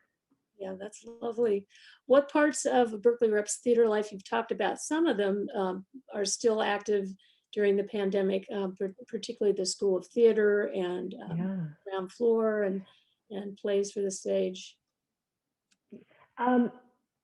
Yeah, that's lovely. What parts of Berkeley Rep's theater life you've talked about? Some of them are still active during the pandemic, particularly the School of Theater and Ground Floor and Plays for the Stage.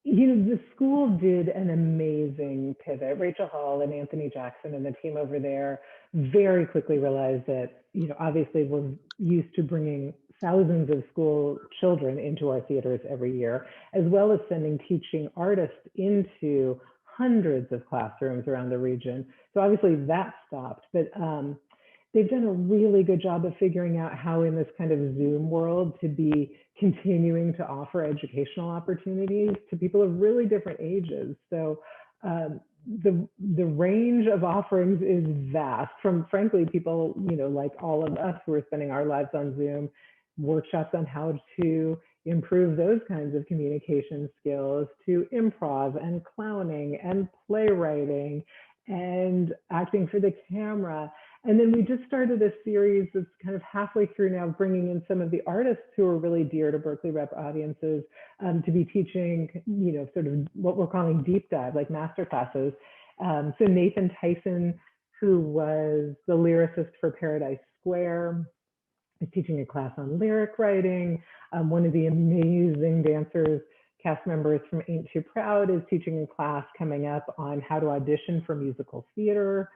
The school did an amazing pivot. Rachel Hall and Anthony Jackson and the team over there very quickly realized that, obviously we're used to bringing thousands of school children into our theaters every year, as well as sending teaching artists into hundreds of classrooms around the region. So obviously that stopped, but they've done a really good job of figuring out how in this kind of Zoom world to be continuing to offer educational opportunities to people of really different ages. So the range of offerings is vast, from frankly people, like all of us who are spending our lives on Zoom, workshops on how to improve those kinds of communication skills, to improv and clowning and playwriting and acting for the camera. And then we just started a series that's kind of halfway through now, bringing in some of the artists who are really dear to Berkeley Rep audiences to be teaching, sort of what we're calling deep dive, like master classes. So Nathan Tyson, who was the lyricist for Paradise Square, is teaching a class on lyric writing. One of the amazing dancers, cast members from Ain't Too Proud, is teaching a class coming up on how to audition for musical theater.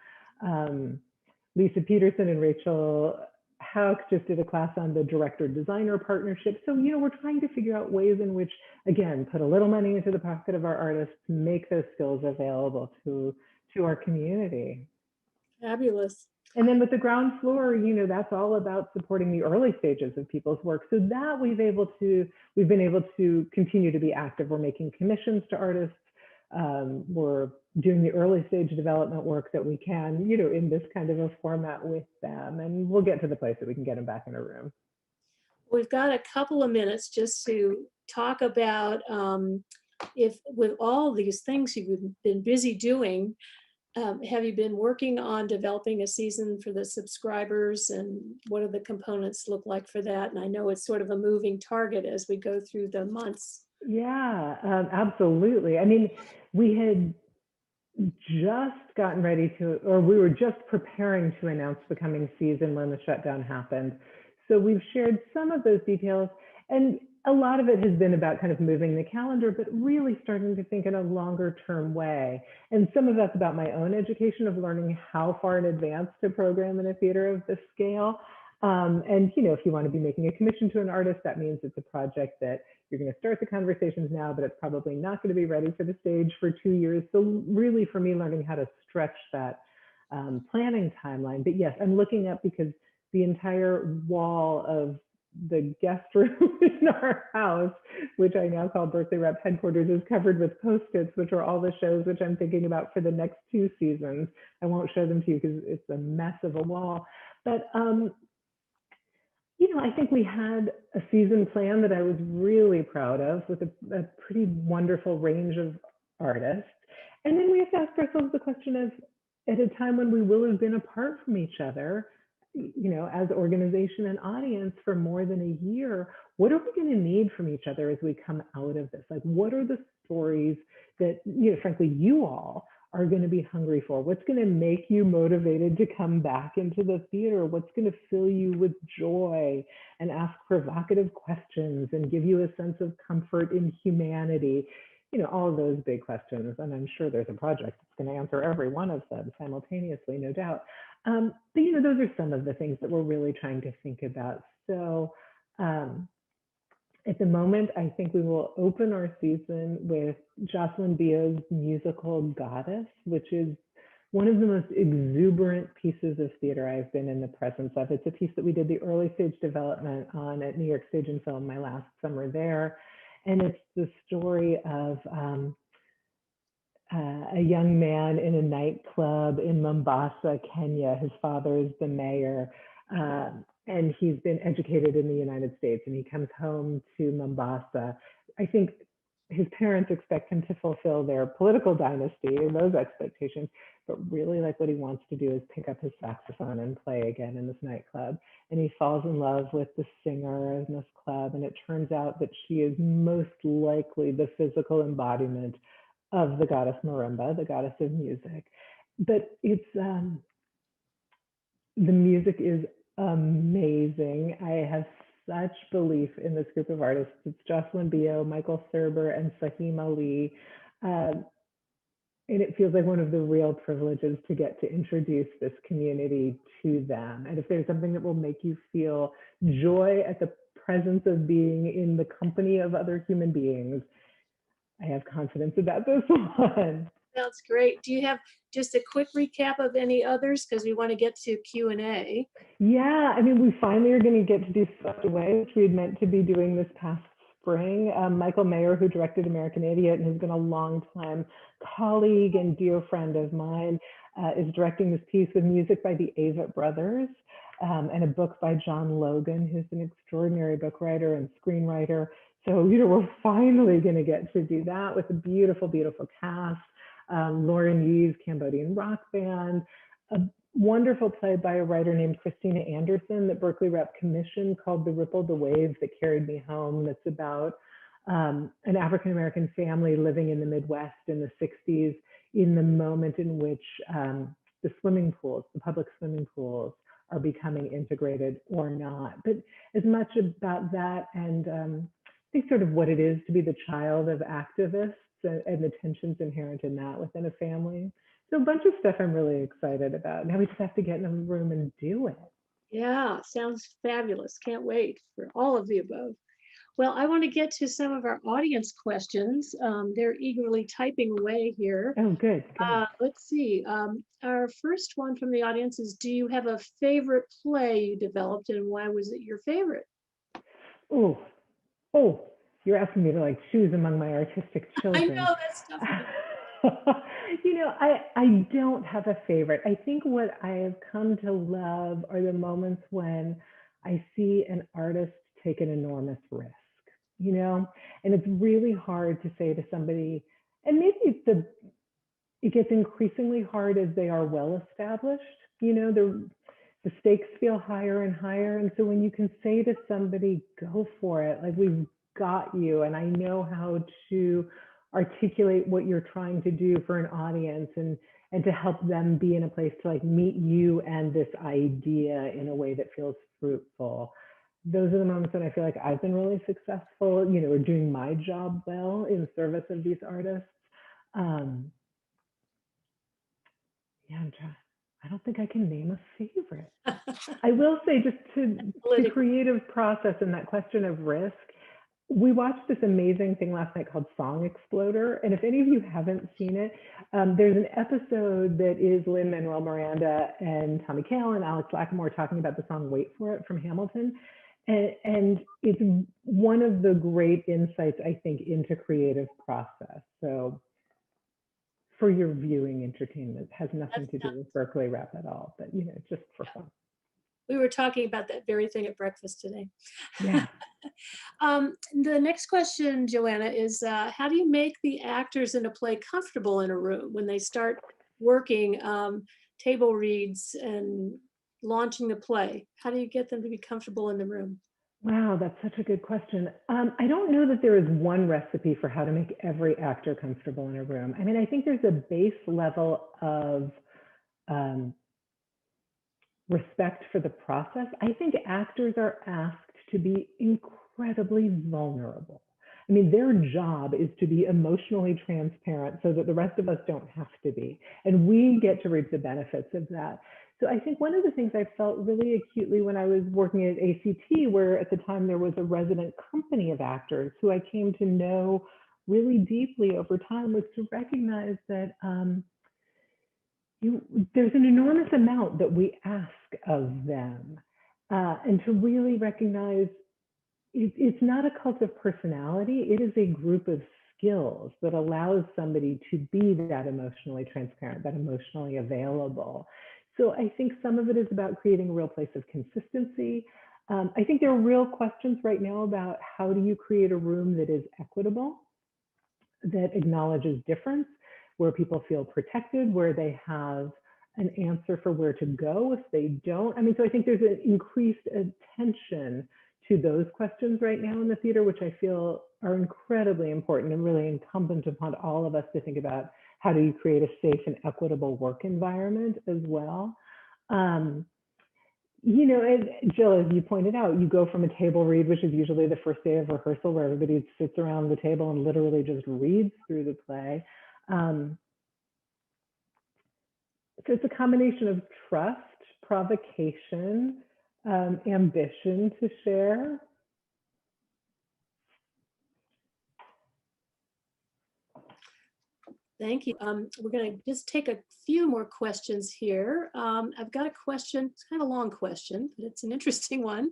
Lisa Peterson and Rachel Hauk just did a class on the director-designer partnership. So, we're trying to figure out ways in which, again, put a little money into the pocket of our artists, make those skills available to our community. Fabulous. And then with the ground floor, that's all about supporting the early stages of people's work. So that we've been able to continue to be active. We're making commissions to artists. We're doing the early stage development work that we can, in this kind of a format with them. And we'll get to the place that we can get them back in a room. We've got a couple of minutes just to talk about if with all these things you've been busy doing, have you been working on developing a season for the subscribers, and what do the components look like for that? And I know it's sort of a moving target as we go through the months. Yeah, absolutely. We had just gotten ready we were just preparing to announce the coming season when the shutdown happened. So we've shared some of those details. And a lot of it has been about kind of moving the calendar, but really starting to think in a longer term way. And some of that's about my own education of learning how far in advance to program in a theater of this scale. And if you want to be making a commission to an artist, that means it's a project that you're going to start the conversations now, but it's probably not going to be ready for the stage for 2 years. So really for me, learning how to stretch that planning timeline. But yes, I'm looking up because the entire wall of the guest room in our house, which I now call Berkeley Rep headquarters, is covered with Post-its, which are all the shows which I'm thinking about for the next 2 seasons. I won't show them to you because it's a mess of a wall. But I think we had a season plan that I was really proud of with a pretty wonderful range of artists. And then we have to ask ourselves the question of, at a time when we will have been apart from each other, as organization and audience for more than a year, what are we going to need from each other as we come out of this? Like, what are the stories that, frankly, you all are going to be hungry for? What's going to make you motivated to come back into the theater? What's going to fill you with joy and ask provocative questions and give you a sense of comfort in humanity? All of those big questions. And I'm sure there's a project that's going to answer every one of them simultaneously, no doubt. But those are some of the things that we're really trying to think about. So at the moment, I think we will open our season with Jocelyn Bio's musical Goddess, which is one of the most exuberant pieces of theater I've been in the presence of. It's a piece that we did the early stage development on at New York Stage and Film my last summer there. And it's the story of a young man in a nightclub in Mombasa, Kenya. His father is the mayor, and he's been educated in the United States, and he comes home to Mombasa. I think his parents expect him to fulfill their political dynasty and those expectations, but really like what he wants to do is pick up his saxophone and play again in this nightclub. And he falls in love with the singer in this club, and it turns out that she is most likely the physical embodiment of the goddess marimba, the goddess of music. But it's the music is amazing. I have such belief in this group of artists. It's Jocelyn Bio, Michael Thurber, and Fahim Ali. And it feels like one of the real privileges to get to introduce this community to them. And if there's something that will make you feel joy at the presence of being in the company of other human beings, I have confidence about this one. Sounds great. Do you have just a quick recap of any others? Because we want to get to Q&A. Yeah, I mean, we finally are going to get to do Swept Away, which we had meant to be doing this past spring. Michael Mayer, who directed American Idiot and has been a longtime colleague and dear friend of mine, is directing this piece with music by the Avett Brothers and a book by John Logan, who's an extraordinary book writer and screenwriter. So, we're finally going to get to do that with a beautiful, beautiful cast. Lauren Yee's Cambodian rock band, a wonderful play by a writer named Christina Anderson that Berkeley Rep commissioned called The Ripple, the Wave That Carried Me Home. That's about an African-American family living in the Midwest in the 60s in the moment in which the swimming pools, the public swimming pools, are becoming integrated or not. But as much about that and I think sort of what it is to be the child of activists and the tensions inherent in that within a family. So a bunch of stuff I'm really excited about. Now we just have to get in the room and do it. Yeah, sounds fabulous. Can't wait for all of the above. Well, I want to get to some of our audience questions. They're eagerly typing away here. Oh, good. Let's see. Our first one from the audience is, do you have a favorite play you developed and why was it your favorite? Oh, you're asking me to like choose among my artistic children. I know that's tough. I don't have a favorite. I think what I have come to love are the moments when I see an artist take an enormous risk, and it's really hard to say to somebody, and maybe it gets increasingly hard as they are well established, the stakes feel higher and higher. And so when you can say to somebody, go for it, like we've got you, and I know how to articulate what you're trying to do for an audience and to help them be in a place to like meet you and this idea in a way that feels fruitful. those are the moments when I feel like I've been really successful, you know, or doing my job well in service of these artists. Um, yeah, I don't think I can name a favorite. I will say, just to creative process and that question of risk, we watched this amazing thing last night called Song Exploder. And if any of you haven't seen it, there's an episode that is Lin-Manuel Miranda and Tommy Kail and Alex Lacamoire talking about the song Wait For It from Hamilton. And it's one of the great insights, I think, into creative process. So for your viewing entertainment, has nothing to do with Berkeley Rep at all, but, you know, just for fun. We were talking about that very thing at breakfast today. Yeah. The next question, Johanna, is how do you make the actors in a play comfortable in a room when they start working table reads and launching the play? How do you get them to be comfortable in the room? Wow, that's such a good question. I don't know that there is one recipe for how to make every actor comfortable in a room. I mean, I think there's a base level of respect for the process. I think actors are asked to be incredibly vulnerable. I mean, their job is to be emotionally transparent so that the rest of us don't have to be. And we get to reap the benefits of that. So I think one of the things I felt really acutely when I was working at ACT, where at the time there was a resident company of actors who I came to know really deeply over time, was to recognize that there's an enormous amount that we ask of them, and to really recognize it's not a cult of personality, it is a group of skills that allows somebody to be that emotionally transparent, that emotionally available. So I think some of it is about creating a real place of consistency. I think there are real questions right now about how do you create a room that is equitable, that acknowledges difference, where people feel protected, where they have an answer for where to go if they don't. I mean, so I think there's an increased attention to those questions right now in the theater, which I feel are incredibly important and really incumbent upon all of us to think about how do you create a safe and equitable work environment as well. You know, and Jill, as you pointed out, you go from a table read, which is usually the first day of rehearsal, where everybody sits around the table and literally just reads through the play. So it's a combination of trust, provocation, ambition to share. Thank you. We're going to just take a few more questions here. I've got a question, it's kind of a long question, but it's an interesting one.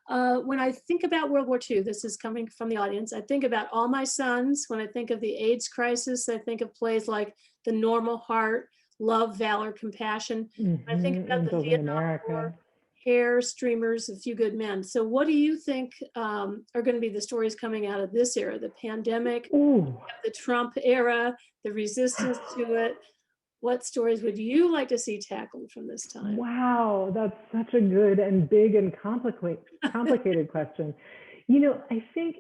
When I think about World War II, this is coming from the audience, I think about All My Sons. When I think of the AIDS crisis, I think of plays like The Normal Heart, Love, Valor, Compassion. I think about the Vietnam War, Hair, Streamers, A Few Good Men. So what do you think are going to be the stories coming out of this era? The pandemic, the Trump era, the resistance to it. What stories would you like to see tackled from this time? Wow, that's such a good and big and complicated question. You know, I think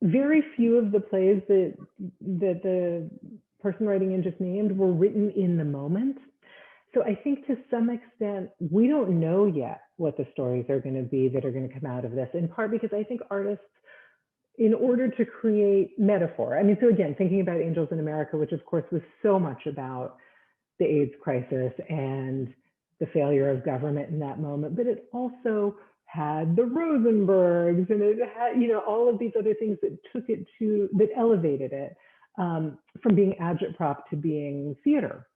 very few of the plays that the person writing in just named were written in the moment. So I think to some extent, we don't know yet what the stories are going to be that are going to come out of this, in part because I think artists, in order to create metaphor, I mean, so again, thinking about Angels in America, which of course was so much about the AIDS crisis and the failure of government in that moment, but it also had the Rosenbergs and it had, you know, all of these other things that took it to, that elevated it from being agitprop to being theater.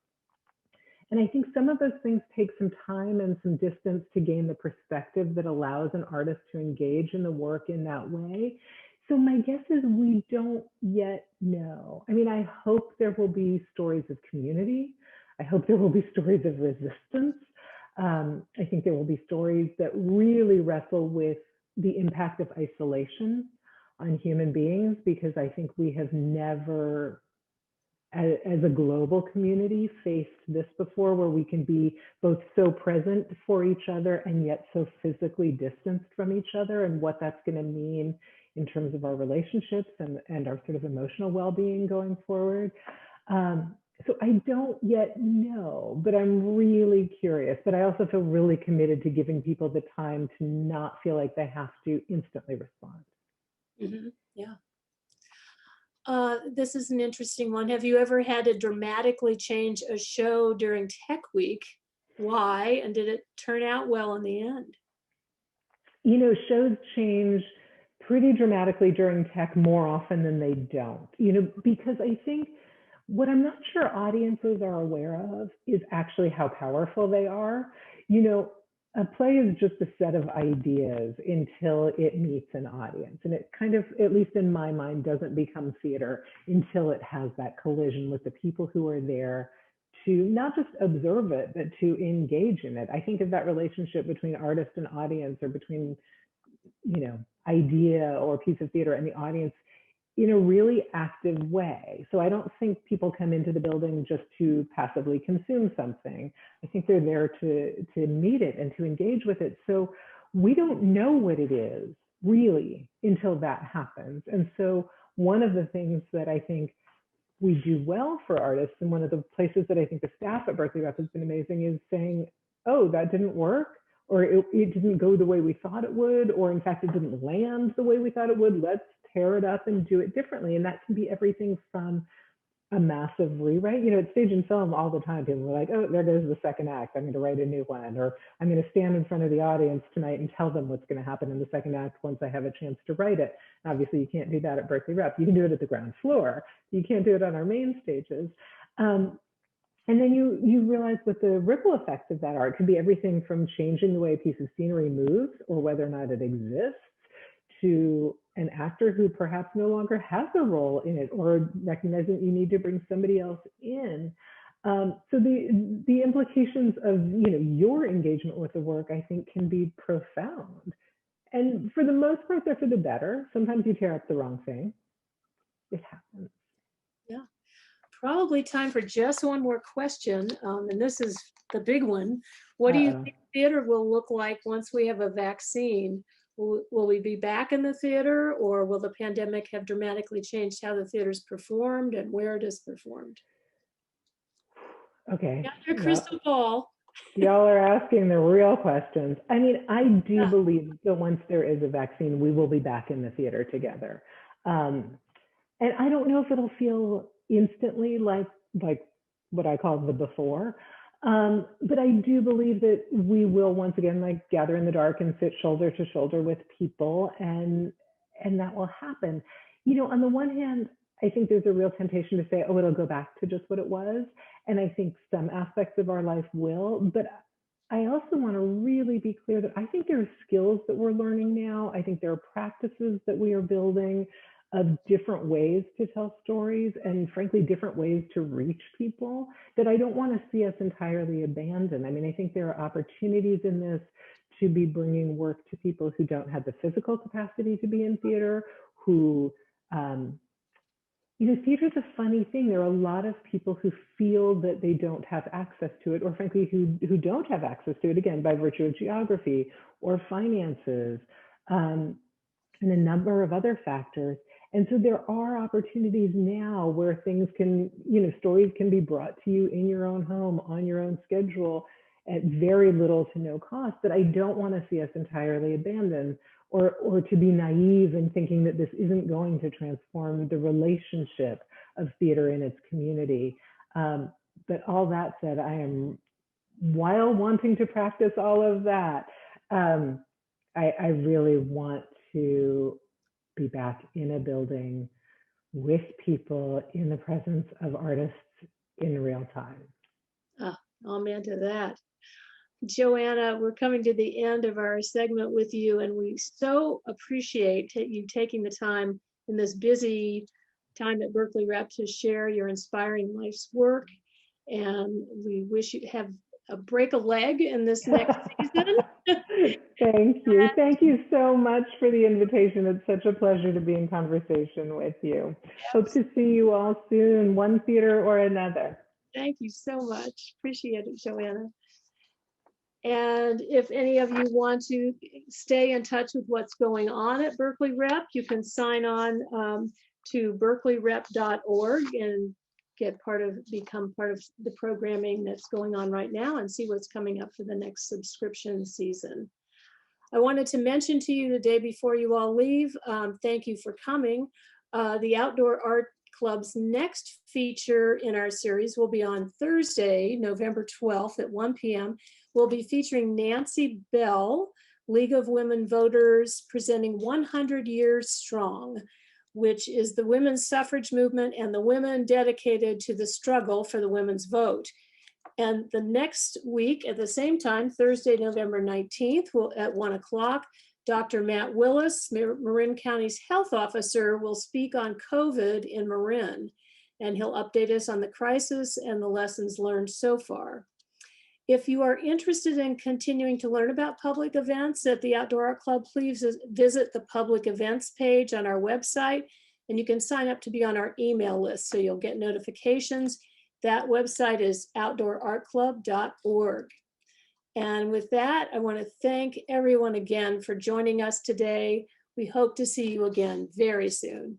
And I think some of those things take some time and some distance to gain the perspective that allows an artist to engage in the work in that way. So my guess is we don't yet know. I mean, I hope there will be stories of community. I hope there will be stories of resistance. I think there will be stories that really wrestle with the impact of isolation on human beings, because I think we have never, as a global community, faced this before, where we can be both so present for each other and yet so physically distanced from each other, and what that's going to mean in terms of our relationships and our sort of emotional well-being going forward. So I don't yet know, but I'm really curious. But I also feel really committed to giving people the time to not feel like they have to instantly respond. Yeah. This is an interesting one. Have you ever had to dramatically change a show during Tech Week? Why? And did it turn out well in the end? You know, shows change pretty dramatically during tech more often than they don't, you know, because I think what I'm not sure audiences are aware of is actually how powerful they are. You know, a play is just a set of ideas until it meets an audience. And it kind of, at least in my mind, doesn't become theater until it has that collision with the people who are there to not just observe it, but to engage in it. I think of that relationship between artist and audience, or between, you know, idea or piece of theater and the audience in a really active way. So I don't think people come into the building just to passively consume something. I think they're there to meet it and to engage with it. So we don't know what it is really until that happens. And so one of the things that I think we do well for artists, and one of the places that I think the staff at Berkeley Rep has been amazing, is saying, oh, that didn't work, or it didn't go the way we thought it would, or in fact, it didn't land the way we thought it would. Let's tear it up and do it differently. And that can be everything from a massive rewrite. You know, at stage and film all the time, people are like, oh, there goes the second act. I'm going to write a new one, or I'm going to stand in front of the audience tonight and tell them what's going to happen in the second act once I have a chance to write it. And obviously, you can't do that at Berkeley Rep. You can do it at the ground floor. You can't do it on our main stages. And then you realize what the ripple effects of that are. It can be everything from changing the way a piece of scenery moves or whether or not it exists, to an actor who perhaps no longer has a role in it, or recognizing you need to bring somebody else in. So the implications of, you know, your engagement with the work, I think, can be profound. And for the most part, they're for the better. Sometimes you tear up the wrong thing. It happens. Yeah. Probably time for just one more question. And this is the big one. What do you think theater will look like once we have a vaccine? Will we be back in the theater, or will the pandemic have dramatically changed how the theater's performed and where it is performed? Okay. Got your crystal ball. Y'all are asking the real questions. I mean, I do believe that once there is a vaccine, we will be back in the theater together. And I don't know if it'll feel instantly like what I call the before. But I do believe that we will once again like gather in the dark and sit shoulder to shoulder with people, and that will happen. You know, on the one hand, I think there's a real temptation to say, oh, it'll go back to just what it was. And I think some aspects of our life will, but I also want to really be clear that I think there are skills that we're learning now. I think there are practices that we are building of different ways to tell stories, and frankly, different ways to reach people, that I don't want to see us entirely abandon. I mean, I think there are opportunities in this to be bringing work to people who don't have the physical capacity to be in theater, who, you know, theater is a funny thing. There are a lot of people who feel that they don't have access to it, or frankly, who don't have access to it, again, by virtue of geography or finances, and a number of other factors. And so there are opportunities now where things can, you know, stories can be brought to you in your own home, on your own schedule, at very little to no cost, that I don't want to see us entirely abandon, or to be naive in thinking that this isn't going to transform the relationship of theater in its community. But all that said, I am, while wanting to practice all of that, I really want to be back in a building with people, in the presence of artists in real time. Amen to that. Johanna, we're coming to the end of our segment with you, and we so appreciate you taking the time in this busy time at Berkeley Rep to share your inspiring life's work. And we wish you have break a leg in this next season. Thank you. Thank you so much for the invitation. It's such a pleasure to be in conversation with you. Yes. Hope to see you all soon, one theater or another. Thank you so much. Appreciate it, Johanna. And if any of you want to stay in touch with what's going on at Berkeley Rep, you can sign on to berkeleyrep.org and become part of the programming that's going on right now and see what's coming up for the next subscription season. I wanted to mention to you the day before you all leave, thank you for coming. The Outdoor Art Club's next feature in our series will be on Thursday, November 12th at 1 p.m. We'll be featuring Nancy Bell, League of Women Voters, presenting 100 Years Strong, which is the women's suffrage movement and the women dedicated to the struggle for the women's vote. And the next week at the same time, Thursday, November 19th, at 1 o'clock, Dr. Matt Willis, Marin County's health officer, will speak on COVID in Marin, and he'll update us on the crisis and the lessons learned so far. If you are interested in continuing to learn about public events at the Outdoor Art Club, please visit the public events page on our website, and you can sign up to be on our email list so you'll get notifications. That website is outdoorartclub.org. And with that, I want to thank everyone again for joining us today. We hope to see you again very soon.